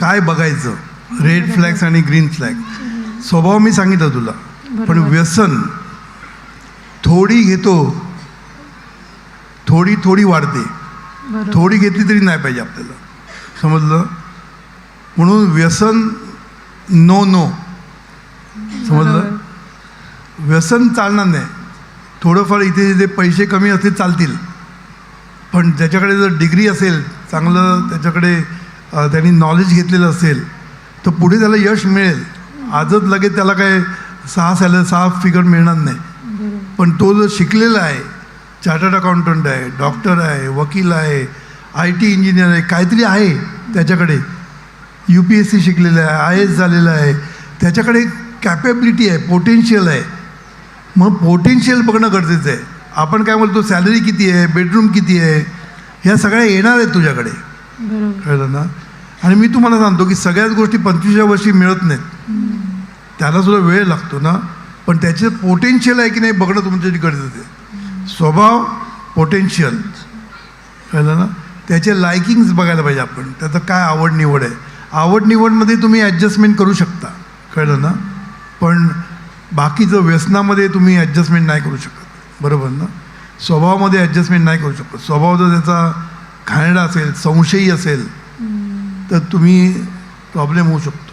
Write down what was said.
काय बघायचं, red flags आणि ग्रीन फ्लॅग. स्वभाव मी सांगितलं तुला, पण व्यसन थोडी घेतो, थोडी थोडी वाढते, थोडी घेतली तरी नाही पाहिजे आपल्याला, समजलं. म्हणून व्यसन नो नो, समजलं. व्यसन चालणार नाही. थोडंफार इथे जे पैसे कमी असतील चालतील, पण त्याच्याकडे जर डिग्री असेल, चांगलं त्याच्याकडे त्यांनी नॉलेज घेतलेलं असेल तर पुढे त्याला यश मिळेल. आजच लगेच त्याला काय 6 फिगर मिळणार नाही. पण तो जर शिकलेला आहे, चार्टर्ड अकाउंटंट आहे, डॉक्टर आहे, वकील आहे, IT इंजिनियर आहे, काहीतरी आहे त्याच्याकडे, UPSC शिकलेलं आहे, IAS झालेलं आहे, त्याच्याकडे कॅपेबिलिटी आहे, पोटेन्शियल आहे. मग पोटेन्शियल बघणं गरजेचं आहे. आपण काय बोलतो, सॅलरी किती आहे, बेडरूम किती आहे, ह्या सगळ्या येणार आहेत तुझ्याकडे, कळलं ना. आणि मी तुम्हाला सांगतो की सगळ्याच गोष्टी 25व्या वर्षी मिळत नाहीत, त्याला सुद्धा वेळ लागतो ना. पण त्याचे पोटेन्शियल आहे की नाही बघणं तुमच्यासाठी गरजेचं आहे. स्वभाव, पोटेन्शियल, कळलं ना. त्याचे लायकिंग्स बघायला पाहिजे आपण, त्याचं काय आवड निवड आहे. आवड निवडमध्ये तुम्ही ॲडजस्टमेंट करू शकता, कळलं ना. पण बाकीचं व्यसनामध्ये तुम्ही ॲडजस्टमेंट नाही करू शकत, बरोबर ना. स्वभावामध्ये ॲडजस्टमेंट नाही करू शकत. स्वभाव जर त्याचा घाणेरडा असेल, संशयी असेल, तर तुम्ही प्रॉब्लेम होऊ शकतो.